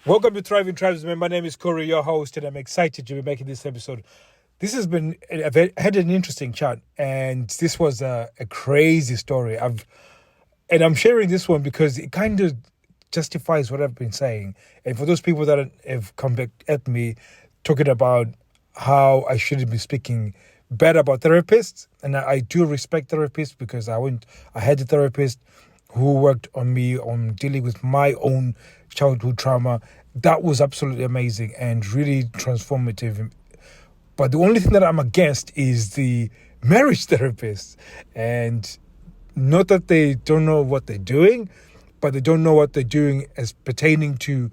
Welcome to Thriving Tribesmen. My name is Corey, your host, and I'm excited to be making this episode. This has been had an interesting chat, and this was a crazy story. I'm sharing this one because it kind of justifies what I've been saying. And for those people that have come back at me talking about how I shouldn't be speaking bad about therapists, and I do respect therapists because I had a therapist who worked on me on dealing with my own childhood trauma. That was absolutely amazing and really transformative. But the only thing that I'm against is the marriage therapists. And not that they don't know what they're doing, but they don't know what they're doing as pertaining to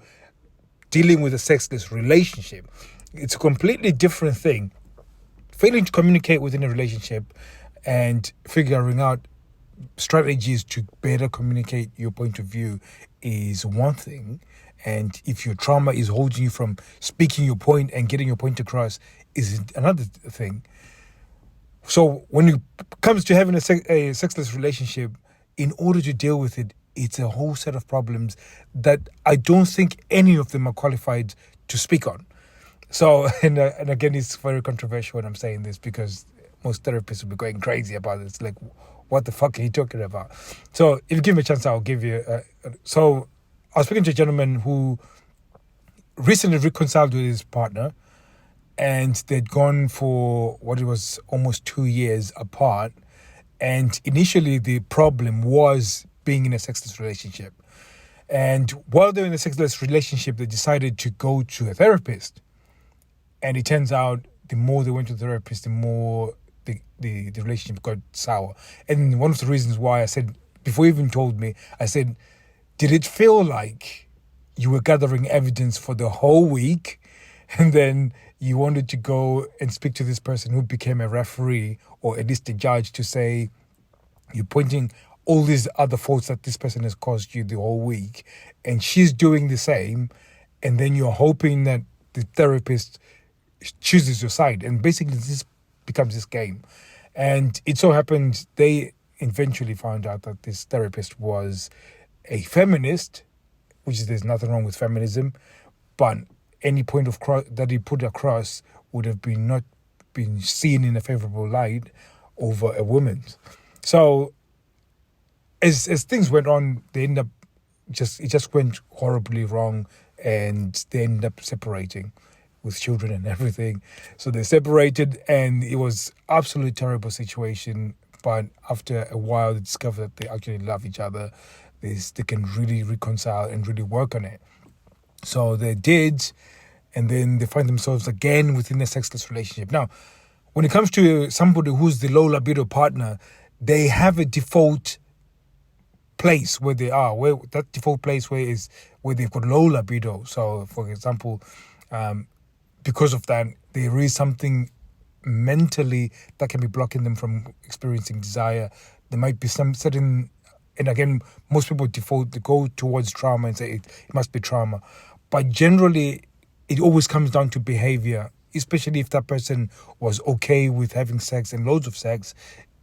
dealing with a sexless relationship. It's a completely different thing. Failing to communicate within a relationship and figuring out strategies to better communicate your point of view is one thing. And if your trauma is holding you from speaking your point and getting your point across is another thing. So when it comes to having a sexless relationship, in order to deal with it, it's a whole set of problems that I don't think any of them are qualified to speak on. So, and again, it's very controversial when I'm saying this because most therapists will be going crazy about it. It's like, what the fuck are you talking about? So if you give me a chance, I'll give you... So I was speaking to a gentleman who recently reconciled with his partner, and they'd gone for what it was almost 2 years apart. And initially the problem was being in a sexless relationship. And while they were in a sexless relationship, they decided to go to a therapist. And it turns out the more they went to the therapist, the more the relationship got sour. And one of the reasons why I said, before he even told me, I said, did it feel like you were gathering evidence for the whole week and then you wanted to go and speak to this person who became a referee or at least a judge to say, you're pointing all these other faults that this person has caused you the whole week and she's doing the same, and then you're hoping that the therapist chooses your side, and basically this becomes this game. And it so happened they eventually found out that this therapist was a feminist, which is, there's nothing wrong with feminism, but any point of that he put across would have been not been seen in a favorable light over a woman. So as things went on, they ended up it just went horribly wrong, and they ended up separating with children and everything. So they separated, and it was absolutely terrible situation. But after a while, they discovered that they actually love each other. They can really reconcile and really work on it. So they did, and then they find themselves again within a sexless relationship. Now, when it comes to somebody who's the low libido partner, they have a default place where they are, where that default place where they've got low libido. So, for example, because of that, there is something mentally that can be blocking them from experiencing desire. There might be some certain, and again, most people they go towards trauma and say it must be trauma. But generally, it always comes down to behavior, especially if that person was okay with having sex and loads of sex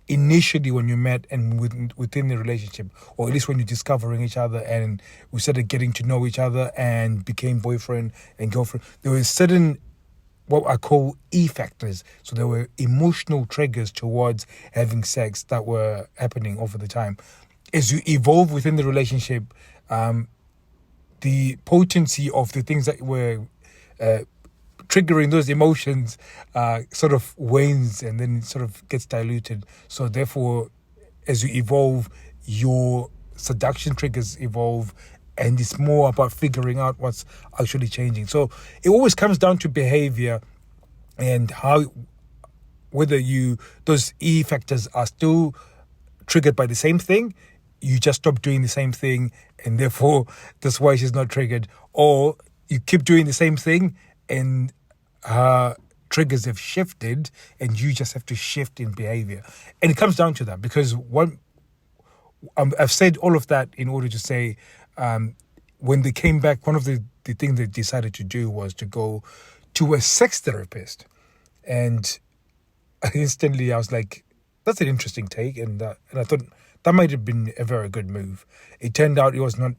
initially when you met and within the relationship, or at least when you're discovering each other and we started getting to know each other and became boyfriend and girlfriend. There were certain what I call E factors. So there were emotional triggers towards having sex that were happening over the time. As you evolve within the relationship, the potency of the things that were triggering those emotions sort of wanes and then sort of gets diluted. So therefore, as you evolve, your seduction triggers evolve, and it's more about figuring out what's actually changing. So it always comes down to behavior and whether those E factors are still triggered by the same thing, you just stop doing the same thing and therefore that's why she's not triggered, or you keep doing the same thing and her triggers have shifted and you just have to shift in behavior. And it comes down to that because I've said all of that in order to say when they came back, one of the things they decided to do was to go to a sex therapist. And instantly I was like, that's an interesting take. And I thought that might have been a very good move. It turned out it was not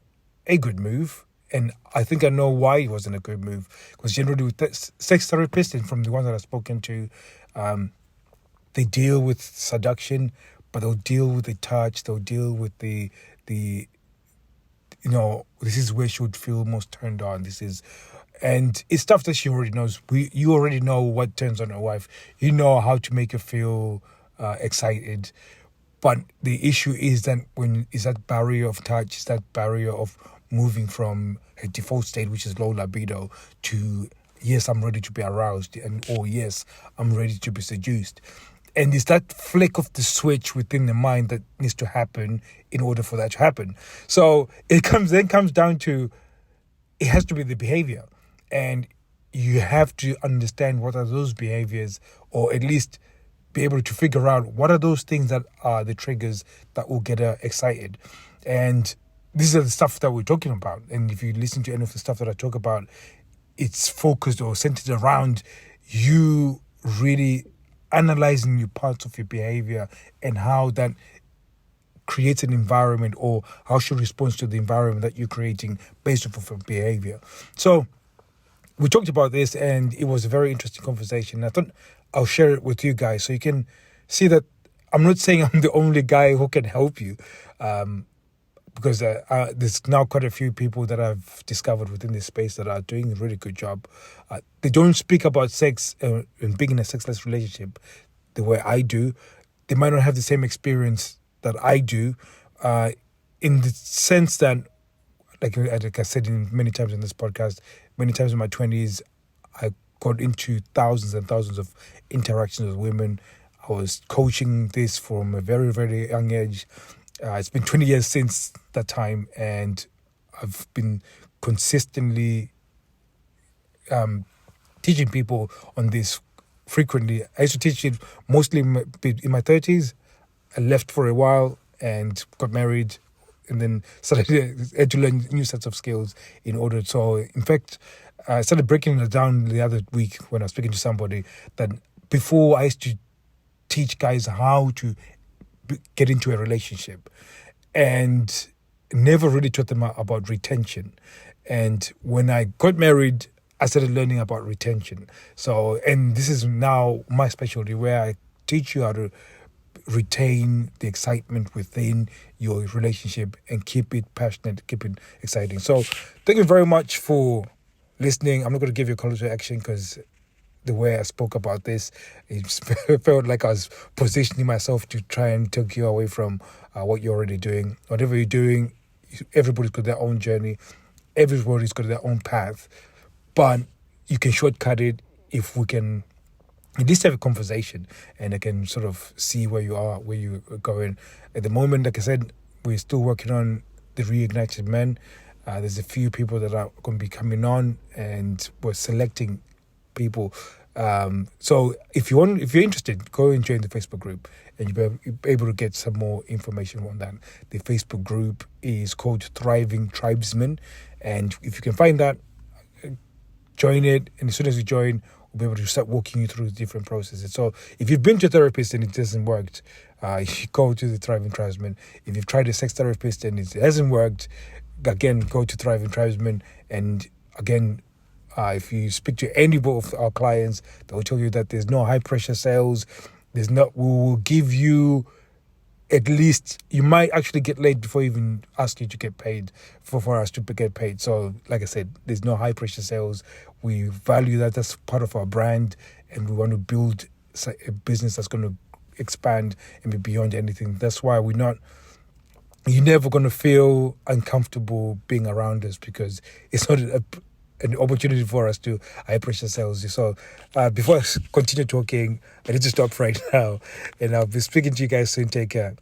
a good move. And I think I know why it wasn't a good move. Because generally with sex therapists, and from the ones that I've spoken to, they deal with seduction, but they'll deal with the touch, they'll deal with the this is where she would feel most turned on. And it's stuff that she already knows. You already know what turns on your wife. You know how to make her feel excited. But the issue is that is that barrier of touch, is that barrier of moving from her default state, which is low libido, to yes, I'm ready to be aroused, or yes, I'm ready to be seduced. And it's that flick of the switch within the mind that needs to happen in order for that to happen. So it comes down to, it has to be the behavior. And you have to understand what are those behaviors, or at least be able to figure out what are those things that are the triggers that will get her excited. And this is the stuff that we're talking about. And if you listen to any of the stuff that I talk about, it's focused or centered around you really analyzing your parts of your behavior and how that creates an environment, or how she responds to the environment that you're creating based off of her behavior. So we talked about this, and it was a very interesting conversation. I thought I'll share it with you guys so you can see that I'm not saying I'm the only guy who can help you, because there's now quite a few people that I've discovered within this space that are doing a really good job. They don't speak about sex and being in a sexless relationship the way I do. They might not have the same experience that I do, in the sense that, like I said many times in this podcast, many times in my 20s, I got into thousands and thousands of interactions with women. I was coaching this from a very, very young age. It's been 20 years since that time, and I've been consistently teaching people on this frequently. I used to teach it mostly in my 30s. I left for a while and got married, and then had to learn new sets of skills in order. So, in fact, I started breaking it down the other week when I was speaking to somebody that before I used to teach guys how to get into a relationship, and never really taught them about retention. And when I got married, I started learning about retention. So, and this is now my specialty, where I teach you how to retain the excitement within your relationship and keep it passionate, keep it exciting. So thank you very much for listening. I'm not going to give you a call to action because the way I spoke about this, it felt like I was positioning myself to try and take you away from what you're already doing. Whatever you're doing, everybody's got their own journey. Everybody's got their own path. But you can shortcut it if we can at least have a conversation, and I can sort of see where you are, where you're going. At the moment, like I said, we're still working on the Reignited Men. There's a few people that are going to be coming on, and we're selecting people. So if you're interested, go and join the Facebook group, and you'll be able to get some more information on that. The Facebook group is called Thriving Tribesmen, and if you can find that, join it. And as soon as you join, we'll be able to start walking you through different processes. So if you've been to a therapist and it doesn't work, you go to the Thriving Tribesmen. If you've tried a sex therapist and it hasn't worked, again, go to Thriving Tribesmen. And again, if you speak to any of our clients, they'll tell you that there's no high pressure sales. We will give you, at least you might actually get laid before you even ask you to get paid, for us to get paid. So like I said, there's no high pressure sales. We value that. That's part of our brand, and we want to build a business that's going to expand and be beyond anything. That's why you're never going to feel uncomfortable being around us, because it's not an opportunity for us to high pressure sales. So before I continue talking, I need to stop right now, and I'll be speaking to you guys soon. Take care.